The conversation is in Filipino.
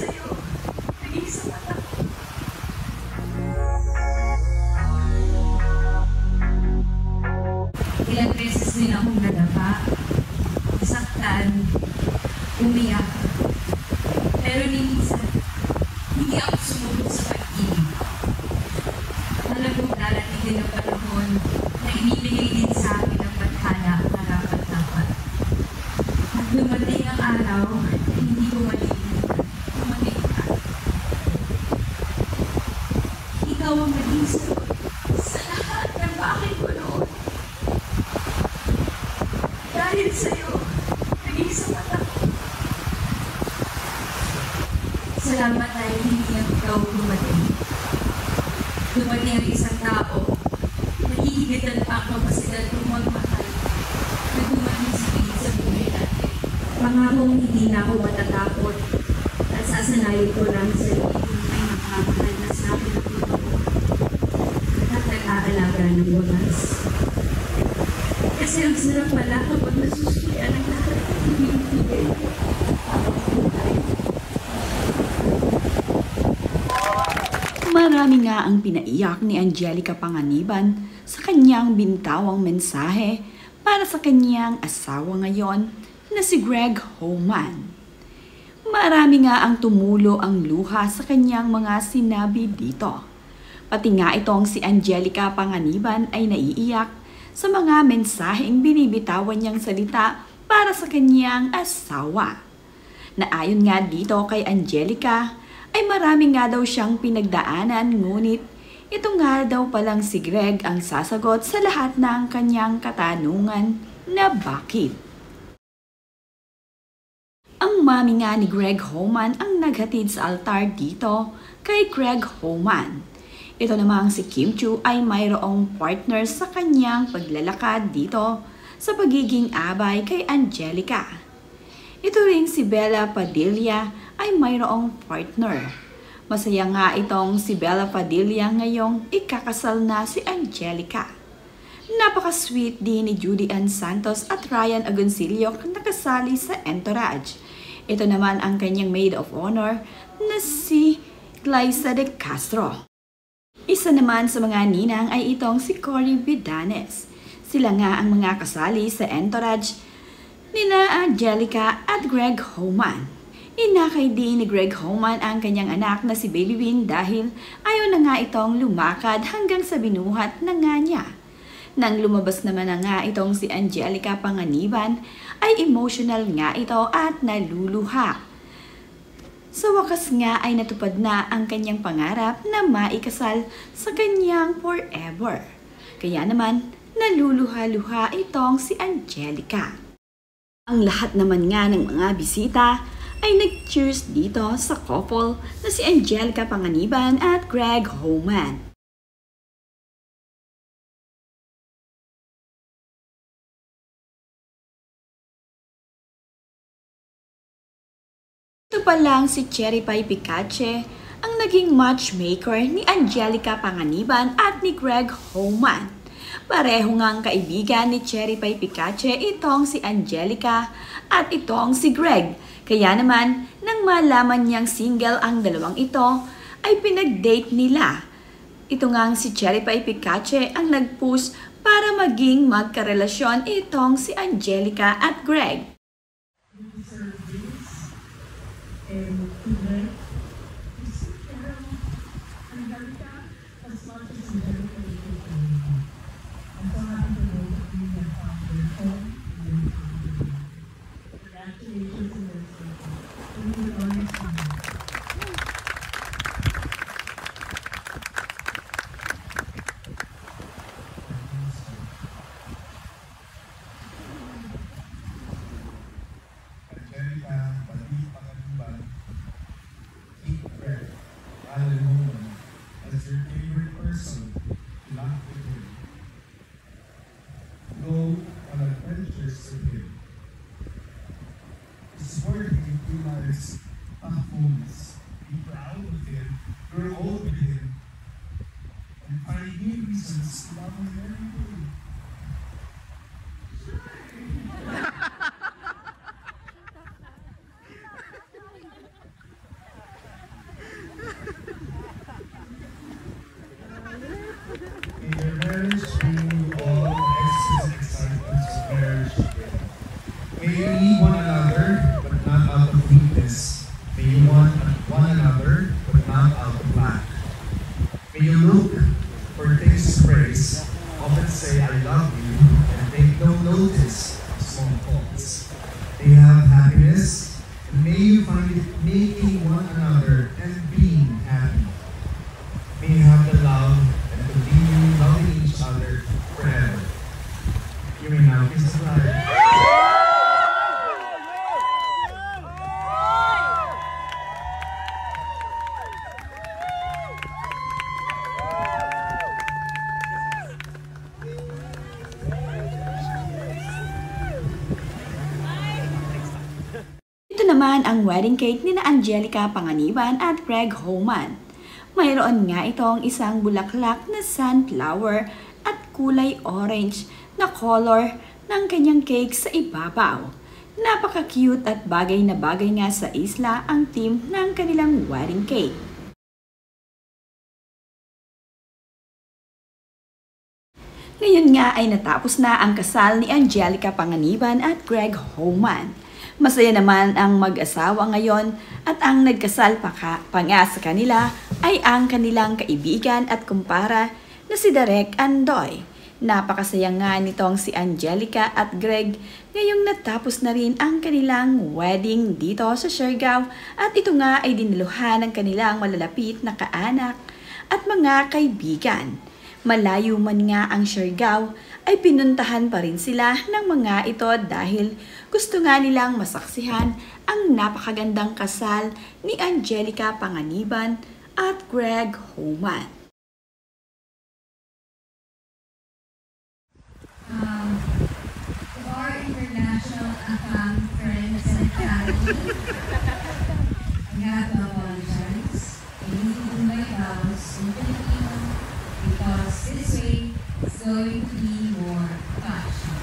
sa'yo. Naging sa mata ko. Ilang beses din akong nadapa, saktan, umiyak. Pero minsan, hindi ako sumubok sa pag-ibig. Alam kong darating din ang panahon na inibigay din sa akin ang tadhana at karapat-dapat. At dumating ang araw na hindi ko malilimutan. Dumating ka. Ikaw ang naging sagot sa lahat ng bakit ko noon. Dahil sa'yo, naging sa mata ko. Salamat dahil hindi ang ikaw dumating. Dumating ang isang tao, nahihigitan pa ang kapasidad kong magmahal, na dumating sa pilit sa buhay natin. Pangakong hindi na ako matatakot at sasanayin ko lang sa sarili may makakahal na sa akin ang totoo at nag-aalaga ng wagas. Kasi ang sarap pala kapag nasusuyan ang lahat ng ibinibigay ko. Marami nga ang pinaiyak ni Angelica Panganiban sa kanyang bintawang mensahe para sa kanyang asawa ngayon na si Greg Homan. Marami nga ang tumulo ang luha sa kanyang mga sinabi dito. Pati nga itong si Angelica Panganiban ay naiiyak sa mga mensaheng binibitawan niyang salita para sa kanyang asawa. Na ayon nga dito kay Angelica, ay marami nga daw siyang pinagdaanan, ngunit ito nga daw palang si Greg ang sasagot sa lahat ng kanyang katanungan na bakit. Ang mami nga ni Greg Homan ang naghatid sa altar dito kay Greg Homan. Ito namang si Kim Chiu ay mayroong partner sa kanyang paglalakad dito sa pagiging abay kay Angelica. Ito ring si Bella Padilla ay mayroong partner. Masaya nga itong si Bella Padilla ngayong ikakasal na si Angelica. Napaka-sweet din ni Judy Ann Santos at Ryan Agoncillo nakasali sa entourage. Ito naman ang kanyang maid of honor na si Glyza de Castro. Isa naman sa mga ninang ay itong si Cory Vidanes. Sila nga ang mga kasali sa entourage nina Angelica at Greg Homan. Inakay din ni Greg Homan ang kanyang anak na si Baby Bean dahil ayaw na nga itong lumakad hanggang sa binuhat na nga niya. Nang lumabas naman na nga itong si Angelica Panganiban ay emotional nga ito at naluluha. Sa wakas nga ay natupad na ang kanyang pangarap na maikasal sa kanyang forever. Kaya naman naluluha-luha itong si Angelica. Ang lahat naman nga ng mga bisita ay nag-cheers dito sa couple na si Angelica Panganiban at Greg Homan. Ito pa lang si Cherry Pie Picache ang naging matchmaker ni Angelica Panganiban at ni Greg Homan. Pareho ngang kaibigan ni Cherry Pie Picache itong si Angelica at itong si Greg. Kaya naman, nang malaman niyang single ang dalawang ito, ay pinag-date nila. Ito ngang si Cherry Pie Picache ang nag-push para maging magkarelasyon itong si Angelica at Greg. May you need one another, but not out of weakness. May you want one another, but not out of lack. May you look for things to praise, often say, I love you, and take no notice of small faults. May you have happiness, and may you find it making one another and being happy. May you have the love and continue loving each other forever. You may now kiss the bride. Ito naman ang wedding cake ni na Angelica Panganiban at Greg Homan. Mayroon nga itong isang bulaklak na sunflower at kulay orange na color ng kanyang cake sa ibabaw. Napaka-cute at bagay na bagay nga sa isla ang theme ng kanilang wedding cake. Ngayon nga ay natapos na ang kasal ni Angelica Panganiban at Greg Homan. Masaya naman ang mag-asawa ngayon at ang nagkasal pa nga sa kanila ay ang kanilang kaibigan at kumpara na si Derek Andoy. Napakasaya nga nitong si Angelica at Greg ngayong natapos na rin ang kanilang wedding dito sa Siargao at ito nga ay diniluhan ng kanilang malalapit na kaanak at mga kaibigan. Malayo man nga ang Siargao ay pinuntahan pa rin sila ng mga ito dahil gusto nga nilang masaksihan ang napakagandang kasal ni Angelica Panganiban at Greg Homan. To our international friends and family, I have to apologize. I need to do my vows in Filipino because this way is going to be more fashion.